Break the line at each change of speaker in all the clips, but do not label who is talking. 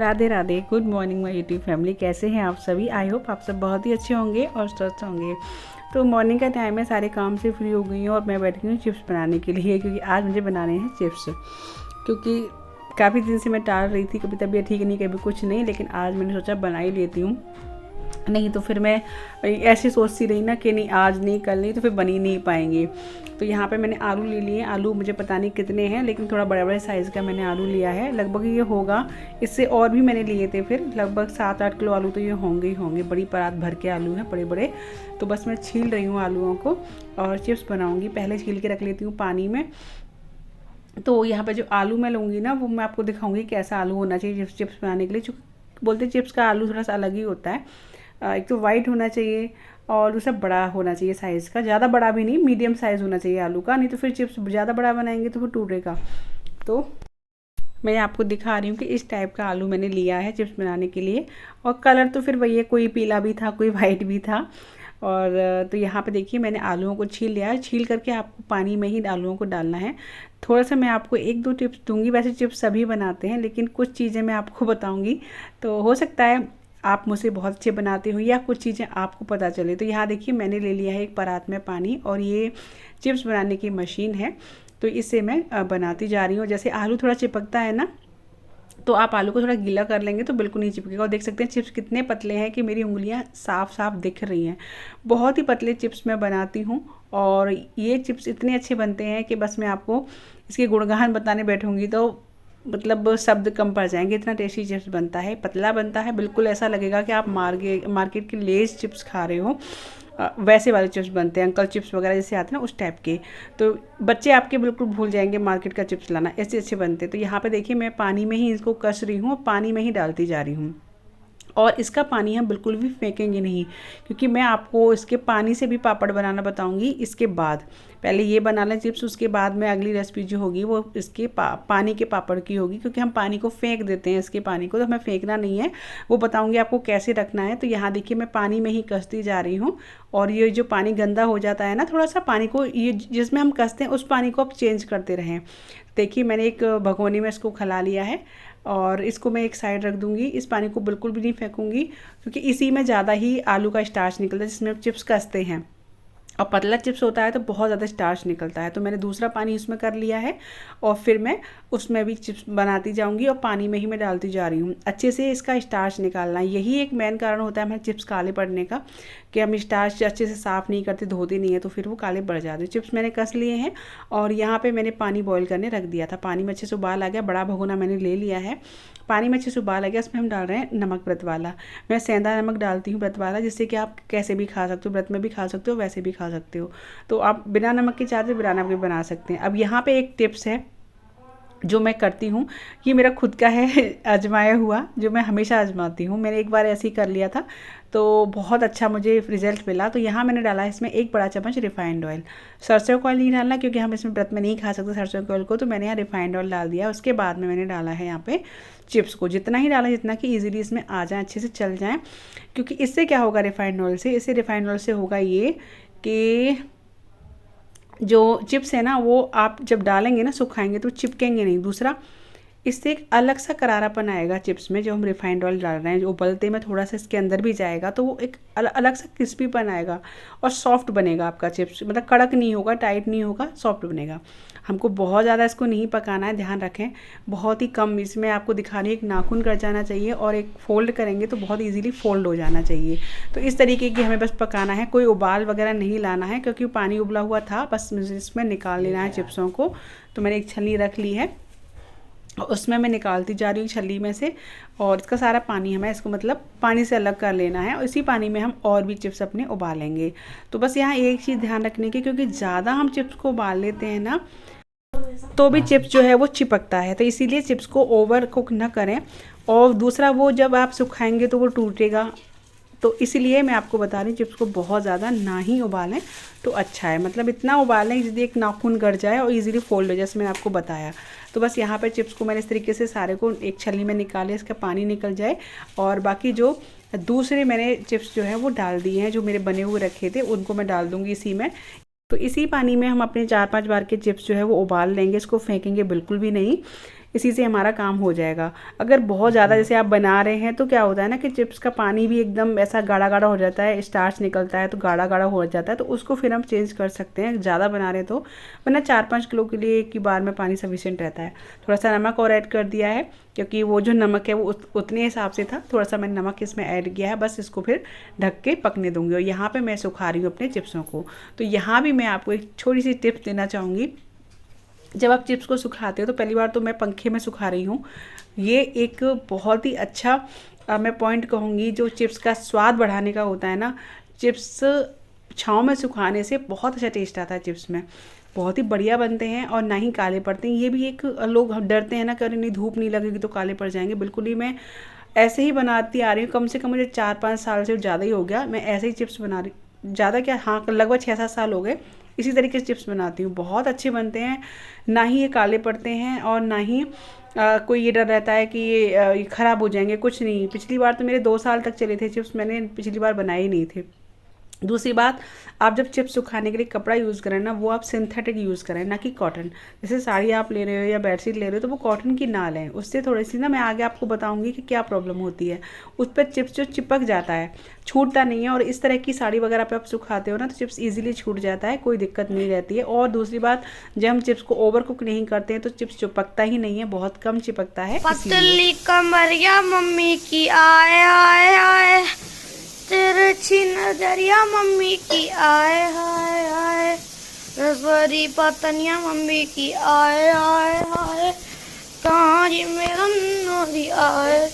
Radhe Radhe. Good morning my YouTube family, कैसे हैं आप सभी। आई होप आप सब बहुत ही अच्छे होंगे और स्वस्थ होंगे। तो मॉर्निंग का टाइम है, सारे काम से फ्री हो गई हूँ और मैं बैठ गई हूँ चिप्स बनाने के लिए, क्योंकि आज मुझे बनाने हैं चिप्स। क्योंकि काफ़ी दिन से मैं टाल रही थी, कभी तबीयत ठीक नहीं, कभी कुछ नहीं, लेकिन आज मैंने सोचा बना ही लेती हूँ। नहीं तो फिर मैं ऐसे सोचती रही ना कि नहीं आज नहीं कल नहीं, तो फिर बन ही नहीं पाएंगे। तो यहाँ पे मैंने आलू ले लिए। आलू मुझे पता नहीं कितने हैं, लेकिन थोड़ा बड़े बड़े साइज़ का मैंने आलू लिया है। लगभग ये होगा, इससे और भी मैंने लिए थे, फिर लगभग 7-8 किलो आलू तो ये होंगे ही होंगे। बड़ी परात भर के आलू हैं, बड़े बड़े। तो बस मैं छील रही हूँ आलूओं को और चिप्स बनाऊँगी। पहले छील के रख लेती हूँ पानी में। तो यहाँ पर जो आलू मैं लूँगी ना, वो मैं आपको दिखाऊँगी कैसा आलू होना चाहिए चिप्स बनाने के लिए। चूँकि बोलते चिप्स का आलू थोड़ा सा अलग ही होता है। एक तो वाइट होना चाहिए और दूसरा बड़ा होना चाहिए साइज़ का, ज़्यादा बड़ा भी नहीं, मीडियम साइज़ होना चाहिए आलू का, नहीं तो फिर चिप्स ज़्यादा बड़ा बनाएंगे तो फिर टूटेगा। तो मैं आपको दिखा रही हूँ कि इस टाइप का आलू मैंने लिया है चिप्स बनाने के लिए। और कलर तो फिर वही है, कोई पीला भी था, कोई वाइट भी था। और तो यहाँ पे देखिए मैंने आलूओं को छील लिया है। छील करके आपको पानी में ही आलूओं को डालना है। थोड़ा सा मैं आपको 1-2 टिप्स दूंगी। वैसे चिप्स सभी बनाते हैं, लेकिन कुछ चीज़ें मैं आपको बताऊंगी। तो हो सकता है आप मुझसे बहुत अच्छे बनाते हो या कुछ चीज़ें आपको पता चले। तो यहाँ देखिए मैंने ले लिया है एक परात में पानी, और ये चिप्स बनाने की मशीन है। तो इससे मैं बनाती जा रही हूँ। जैसे आलू थोड़ा चिपकता है ना, तो आप आलू को थोड़ा गीला कर लेंगे तो बिल्कुल नहीं चिपकेगा। और देख सकते हैं चिप्स कितने पतले हैं कि मेरी उंगलियां साफ साफ दिख रही हैं। बहुत ही पतले चिप्स मैं बनाती हूँ, और ये चिप्स इतने अच्छे बनते हैं कि बस मैं आपको इसके गुणगान बताने बैठूँगी तो मतलब शब्द कम पड़ जाएंगे। इतना टेस्टी चिप्स बनता है, पतला बनता है, बिल्कुल ऐसा लगेगा कि आप मार्केट के लेस चिप्स खा रहे हो। वैसे वाले चिप्स बनते हैं, अंकल चिप्स वगैरह जैसे आते हैं ना, उस टाइप के। तो बच्चे आपके बिल्कुल भूल जाएंगे मार्केट का चिप्स लाना, ऐसे अच्छे बनते। तो यहाँ पे देखिए मैं पानी में ही इसको कस रही हूँ और पानी में ही डालती जा रही हूँ। और इसका पानी हम बिल्कुल भी फेंकेंगे नहीं, क्योंकि मैं आपको इसके पानी से भी पापड़ बनाना बताऊंगी इसके बाद। पहले ये बना लें चिप्स, उसके बाद में अगली रेसिपी जो होगी वो इसके पानी के पापड़ की होगी। क्योंकि हम पानी को फेंक देते हैं, इसके पानी को तो हमें फेंकना नहीं है। वो बताऊंगी आपको कैसे रखना है। तो यहाँ देखिए मैं पानी में ही कसती जा रही हूँ। और ये जो पानी गंदा हो जाता है ना, थोड़ा सा पानी को, ये जिसमें हम कसते हैं उस पानी को आप चेंज करते रहें। देखिए मैंने एक भगोनी में इसको खला लिया है और इसको मैं एक साइड रख दूंगी। इस पानी को बिल्कुल भी नहीं फेंकूंगी, क्योंकि इसी में ज़्यादा ही आलू का स्टार्च निकलता है, जिसमें चिप्स कसते हैं। और पतला चिप्स होता है तो बहुत ज़्यादा स्टार्च निकलता है। तो मैंने दूसरा पानी उसमें कर लिया है, और फिर मैं उसमें भी चिप्स बनाती जाऊंगी और पानी में ही मैं डालती जा रही हूँ। अच्छे से इसका स्टार्च निकालना, यही एक मेन कारण होता है हमारे चिप्स काले पड़ने का, कि हम स्टार्च अच्छे से साफ़ नहीं करते, धोते नहीं है, तो फिर वो काले पड़ जाते हैं। चिप्स मैंने कस लिए हैं और यहाँ पर मैंने पानी बॉयल करने रख दिया था। पानी में अच्छे से उबाल आ गया, बड़ा भगोना मैंने ले लिया है। पानी में अच्छे से उबाल आ गया, इसमें हम डाल रहे हैं नमक व्रत वाला। मैं सेंधा नमक डालती हूँ व्रत वाला, जिससे कि आप कैसे भी खा सकते हो, व्रत में भी खा सकते हो, वैसे भी खा सकते हो। तो आप बिना नमक के चाहते बिना नमक के बना सकते हैं। अब यहाँ पे एक टिप्स है जो मैं करती हूँ, ये मेरा खुद का है आजमाया हुआ, जो मैं हमेशा आजमाती हूँ। मैंने एक बार ऐसे ही कर लिया था तो बहुत अच्छा मुझे रिजल्ट मिला। तो यहाँ मैंने डाला है इसमें 1 बड़ा चम्मच रिफाइंड ऑयल। सरसों का ऑयल नहीं डालना, क्योंकि हम इसमें व्रत में नहीं खा सकते सरसों के ऑयल को। तो मैंने यहाँ रिफाइंड ऑयल डाल दिया। उसके बाद में मैंने डाला है यहाँ पे चिप्स को, जितना ही डाला जितना कि ईजिली इसमें आ जाए, अच्छे से चल जाएँ। क्योंकि इससे क्या होगा रिफाइंड ऑयल से, इससे रिफाइंड ऑयल से होगा ये कि जो चिप्स है ना, वो आप जब डालेंगे ना, सुखाएंगे तो चिपकेंगे नहीं। दूसरा, इससे एक अलग सा करारापन आएगा चिप्स में। जो हम रिफाइंड ऑयल डाल रहे हैं, जो उबलते में थोड़ा सा इसके अंदर भी जाएगा, तो वो एक अलग सा क्रिस्पीपन आएगा और सॉफ्ट बनेगा आपका चिप्स। मतलब कड़क नहीं होगा, टाइट नहीं होगा, सॉफ्ट बनेगा। हमको बहुत ज़्यादा इसको नहीं पकाना है, ध्यान रखें। बहुत ही कम, इसमें आपको दिखाने एक नाखून कर जाना चाहिए, और एक फोल्ड करेंगे तो बहुत ईजीली फोल्ड हो जाना चाहिए। तो इस तरीके की हमें बस पकाना है, कोई उबाल वगैरह नहीं लाना है, क्योंकि पानी उबला हुआ था। बस इसमें निकाल लेना है चिप्सों को। तो मैंने एक छलनी रख ली है, उसमें मैं निकालती जा रही हूँ छल्ली में से। और इसका सारा पानी हमें इसको मतलब पानी से अलग कर लेना है, और इसी पानी में हम और भी चिप्स अपने उबालेंगे। तो बस यहाँ एक चीज़ ध्यान रखने की, क्योंकि ज़्यादा हम चिप्स को उबाल लेते हैं ना, तो भी चिप्स जो है वो चिपकता है। तो इसीलिए चिप्स को ओवर कुक ना करें। और दूसरा, वो जब आप सुखाएंगे तो वो टूटेगा। तो इसीलिए मैं आपको बता रही हूँ चिप्स को बहुत ज़्यादा ना ही उबालें तो अच्छा है। मतलब इतना उबालें यदि एक नाखून गड़ जाए और इजीली फोल्ड हो जाए, जैसे मैंने आपको बताया। तो बस यहाँ पर चिप्स को मैंने इस तरीके से सारे को एक छलनी में निकाले, इसका पानी निकल जाए। और बाकी जो दूसरे मैंने चिप्स जो है वो डाल दिए हैं, जो मेरे बने हुए रखे थे, उनको मैं डाल दूँगी इसी में। तो इसी पानी में हम अपने 4-5 बार के चिप्स जो है वो उबाल लेंगे, इसको फेंकेंगे बिल्कुल भी नहीं। इसी से हमारा काम हो जाएगा। अगर बहुत ज़्यादा जैसे आप बना रहे हैं तो क्या होता है ना कि चिप्स का पानी भी एकदम ऐसा गाढ़ा गाढ़ा हो जाता है, स्टार्च निकलता है तो गाढ़ा गाढ़ा हो जाता है, तो उसको फिर हम चेंज कर सकते हैं ज़्यादा बना रहे हैं तो। वरना 4-5 किलो के लिए एक ही बार में पानी सफिशिएंट रहता है। थोड़ा सा नमक और ऐड कर दिया है, क्योंकि वो जो नमक है वो उतने हिसाब से था, थोड़ा सा मैंने नमक इसमें ऐड किया है। बस इसको फिर ढक के पकने दूंगी। और यहाँ पे मैं सुखा रही हूँ अपने चिप्सों को। तो यहाँ भी मैं आपको एक छोटी सी टिप्स देना चाहूँगी। जब आप चिप्स को सुखाते हो तो पहली बार तो मैं पंखे में सुखा रही हूँ। ये एक बहुत ही अच्छा मैं पॉइंट कहूँगी, जो चिप्स का स्वाद बढ़ाने का होता है ना। चिप्स छाँव में सुखाने से बहुत अच्छा टेस्ट आता है चिप्स में, बहुत ही बढ़िया बनते हैं और ना ही काले पड़ते हैं। ये भी एक लोग डरते हैं ना कि नहीं धूप नहीं लगेगी तो काले पड़ जाएंगे, बिल्कुल ही मैं ऐसे ही बनाती आ रही हूँ। कम से कम मुझे 4-5 साल से ज़्यादा ही हो गया मैं ऐसे ही चिप्स बना रही, ज़्यादा क्या, हाँ लगभग 6-7 साल हो गए इसी तरीके से चिप्स बनाती हूँ। बहुत अच्छे बनते हैं, ना ही ये काले पड़ते हैं और ना ही कोई ये डर रहता है कि ये ख़राब हो जाएंगे, कुछ नहीं। पिछली बार तो मेरे 2 साल तक चले थे चिप्स, मैंने पिछली बार बनाए ही नहीं थे। दूसरी बात, आप जब चिप्स सुखाने के लिए कपड़ा यूज़ करें ना, वो आप सिंथेटिक यूज़ करें, ना कि कॉटन। जैसे साड़ी आप ले रहे हो या बेडशीट ले रहे हो तो वो कॉटन की ना लें, उससे थोड़ी सी ना मैं आगे आपको बताऊंगी कि क्या प्रॉब्लम होती है। उस पर चिप्स जो चिपक जाता है, छूटता नहीं है। और इस तरह की साड़ी वगैरह पे आप सुखाते हो ना तो चिप्स ईजिली छूट जाता है, कोई दिक्कत नहीं रहती है। और दूसरी बात, जब हम चिप्स को ओवर कुक नहीं करते हैं तो चिप्स चिपकता ही नहीं है, बहुत कम चिपकता है।
पतली कमरिया मम्मी की आए आए आए, तिरछी नजरिया मम्मी की आए हाय हाय, रसवरी पतनिया मम्मी की आए आए हाय, कहाँ जी मेरा नोरी आए।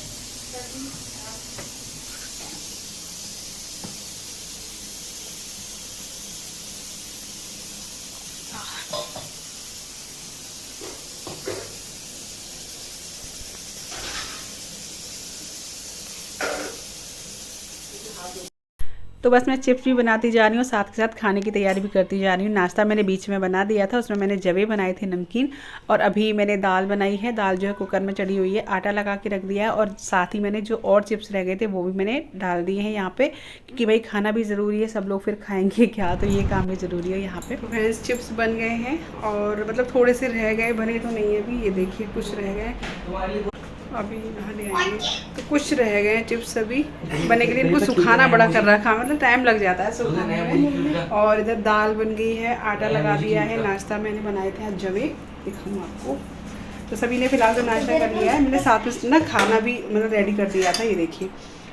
तो बस मैं चिप्स भी बनाती जा रही हूँ, साथ के साथ खाने की तैयारी भी करती जा रही हूँ। नाश्ता मैंने बीच में बना दिया था, उसमें मैंने जवे बनाए थे नमकीन। और अभी मैंने दाल बनाई है, दाल जो है कुकर में चढ़ी हुई है, आटा लगा के रख दिया है। और साथ ही मैंने जो और चिप्स रह गए थे वो भी मैंने डाल दिए हैं यहाँ पे, क्योंकि भाई खाना भी ज़रूरी है, सब लोग फिर खाएंगे क्या, तो ये काम भी ज़रूरी है यहाँ पे। तो फ्रेंड्स चिप्स बन गए हैं और मतलब थोड़े से रह गए, बने तो नहीं है अभी, ये देखिए कुछ रह गए, अभी नहाने आएंगे तो कुछ रह गए हैं चिप्स अभी बनने के लिए। इनको सुखाना बड़ा कर रखा, मतलब टाइम लग जाता है सुखाने में। और इधर दाल बन गई है, आटा लगा दिया है। नाश्ता मैंने बनाए थे आज जवे, दिखाऊँ आपको। तो सभी ने फिलहाल तो नाश्ता कर लिया है, मैंने साथ में ना खाना भी मतलब रेडी कर दिया था। ये देखिए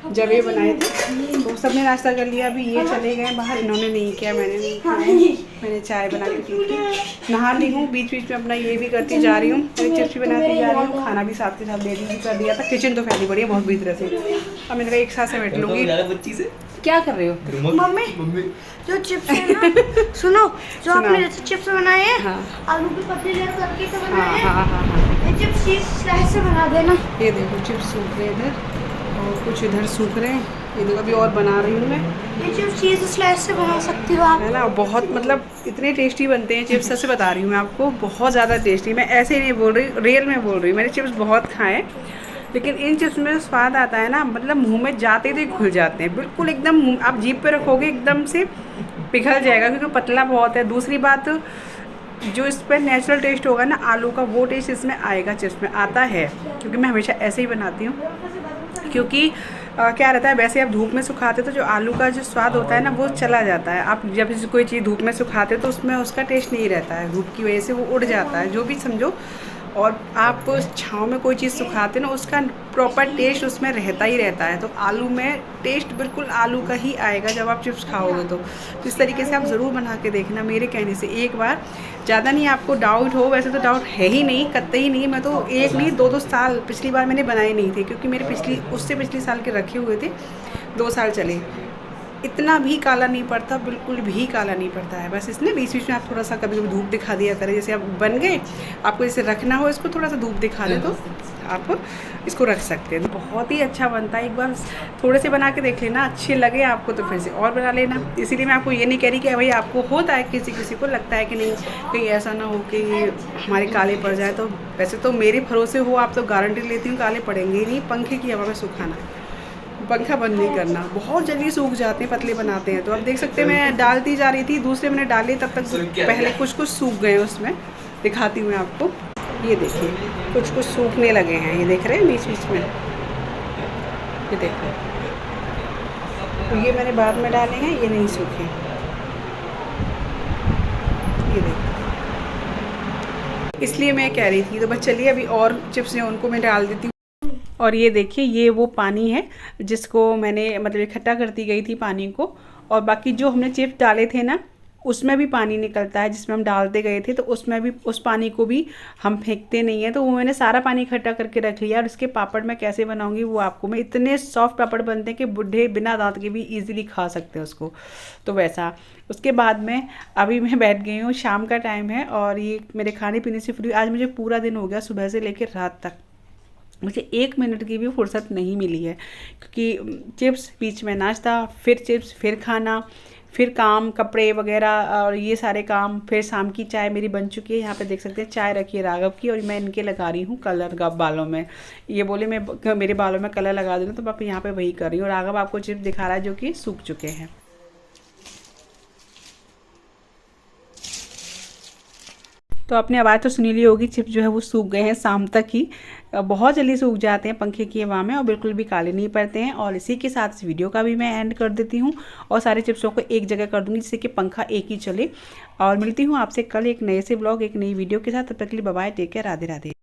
जवे बनाए थे, तो सबने नाश्ता कर लिया। अभी ये चले गए बाहर, इन्होंने नहीं किया, मैंने नहीं खाया। मैंने चाय बना के पी थी, नहा ली हूँ। बीच बीच में अपना ये भी करती जा रही हूँ, चिप्स भी बनाती जा रही हूँ, खाना भी साथ के साथ रेडी भी कर दिया था। किचन तो फैली पड़ी है बहुत बुरी तरह से, अब मैंने कहा एक साथ से बैठ लूँगी। क्या कर रहे हो
मम्मी जो चिप्स है ना, सुनो, जो आपने जैसे चिप्स बनाए हैं, हाँ। आलू की पत्ती करके तो बनाए हैं, हाँ। ये चिप्स स्लाइस से बना देना।
ये देखो चिप्स सूख रहे इधर और कुछ इधर सूख रहे हैं, ये देखो अभी और बना रही हूँ मैं।
ये चिप्स चीज़ स्लाइस से बना सकती हो आप,
है ना। बहुत मतलब इतने टेस्टी बनते हैं चिप्स, से बता रही हूँ मैं आपको, बहुत ज़्यादा टेस्टी। मैं ऐसे ही नहीं बोल रही, रियल में बोल रही हूँ। मैंने चिप्स बहुत खाए, लेकिन इन चिप्स में स्वाद आता है ना, मतलब मुंह में जाते ही घुल जाते हैं बिल्कुल, एकदम आप जीभ पे रखोगे एकदम से पिघल जाएगा, क्योंकि पतला बहुत है। दूसरी बात, जो इस पर नेचुरल टेस्ट होगा ना आलू का, वो टेस्ट इसमें आएगा, चिप्स में आता है, क्योंकि मैं हमेशा ऐसे ही बनाती हूँ। क्योंकि क्या रहता है, वैसे आप धूप में सुखाते तो जो आलू का जो स्वाद होता है ना वो चला जाता है। आप जब कोई चीज़ धूप में सुखाते तो उसमें उसका टेस्ट नहीं रहता है, धूप की वजह से वो उड़ जाता है, जो भी समझो। और आप छाँव में कोई चीज़ सुखाते ना, उसका प्रॉपर टेस्ट उसमें रहता ही रहता है। तो आलू में टेस्ट बिल्कुल आलू का ही आएगा जब आप चिप्स खाओगे। तो इस तरीके से आप ज़रूर बना के देखना, मेरे कहने से एक बार। ज़्यादा नहीं आपको डाउट हो, वैसे तो डाउट है ही नहीं, कतई ही नहीं। मैं तो एक नहीं 2-2 साल, पिछली बार मैंने बनाए नहीं थे, क्योंकि मेरे उससे पिछले साल के रखे हुए थे, 2 साल चले। इतना भी काला नहीं पड़ता, बिल्कुल भी काला नहीं पड़ता है। बस इसने बीच बीच में आप थोड़ा सा कभी कभी धूप दिखा दिया करें। जैसे आप बन गए, आपको जैसे रखना हो इसको, थोड़ा सा धूप दिखा दे तो आप इसको रख सकते हैं। बहुत ही अच्छा बनता है, एक बार थोड़े से बना के देख लेना, अच्छे लगे आपको तो फिर से और बना लेना। इसीलिए मैं आपको ये नहीं कह रही कि भाई आपको होता है, किसी किसी को लगता है कि नहीं कहीं ऐसा ना हो कि हमारे काले पड़ जाए। तो वैसे तो मेरे भरोसे हो आप, तो गारंटी लेती हूँ काले पड़ेंगे ही नहीं। पंखे की हवा में सुखाना, पंखा बंद नहीं करना, बहुत जल्दी सूख जाते हैं, पतले बनाते हैं। तो अब देख सकते हैं मैं डालती जा रही थी, दूसरे मैंने डाले तब तक पहले कुछ सूख गए उसमें, दिखाती हूँ मैं आपको। ये देखिए कुछ कुछ सूखने लगे हैं, ये देख रहे हैं बीच बीच में, ये देखो। तो ये मैंने बाद में डाले हैं, ये नहीं सूखे, ये देखो। इसलिए मैं कह रही थी। तो बस चलिए अभी और चिप्स हैं उनको मैं डाल देती हूँ। और ये देखिए ये वो पानी है जिसको मैंने मतलब इकट्ठा करती गई थी पानी को, और बाकी जो हमने चिप्स डाले थे ना उसमें भी पानी निकलता है जिसमें हम डालते गए थे, तो उसमें भी उस पानी को भी हम फेंकते नहीं हैं। तो वो मैंने सारा पानी इकट्ठा करके रख लिया। और इसके पापड़ मैं कैसे बनाऊंगी वो आपको मैं, इतने सॉफ्ट पापड़ बनते हैं कि बूढ़े बिना दांत के भी इजीली खा सकते हैं उसको, तो वैसा। उसके बाद में अभी मैं बैठ गई हूँ, शाम का टाइम है और ये मेरे खाने पीने से फ्री। आज मुझे पूरा दिन हो गया सुबह से लेकर रात तक, मुझे 1 मिनट की भी फुर्सत नहीं मिली है, क्योंकि चिप्स बीच में नाश्ता, फिर चिप्स, फिर खाना, फिर काम, कपड़े वगैरह और ये सारे काम, फिर शाम की चाय मेरी बन चुकी है। यहाँ पे देख सकते हैं चाय रखी है राघव की, और मैं इनके लगा रही हूँ कलर बालों में। ये बोले मैं मेरे बालों में कलर लगा दूँ, तो मैं यहाँ पे वही कर रही हूँ। राघव आपको चिप्स दिखा रहा है जो कि सूख चुके हैं। तो आपने आवाज़ तो सुनी ली होगी, चिप्स जो है वो सूख गए हैं शाम तक ही, बहुत जल्दी सूख जाते हैं पंखे की हवा में और बिल्कुल भी काले नहीं पड़ते हैं। और इसी के साथ इस वीडियो का भी मैं एंड कर देती हूँ और सारे चिप्सों को एक जगह कर दूँगी जिससे कि पंखा एक ही चले। और मिलती हूँ आपसे कल एक नए से ब्लॉग, एक नई वीडियो के साथ। तब तक के लिए bye bye, take care, Radhe Radhe.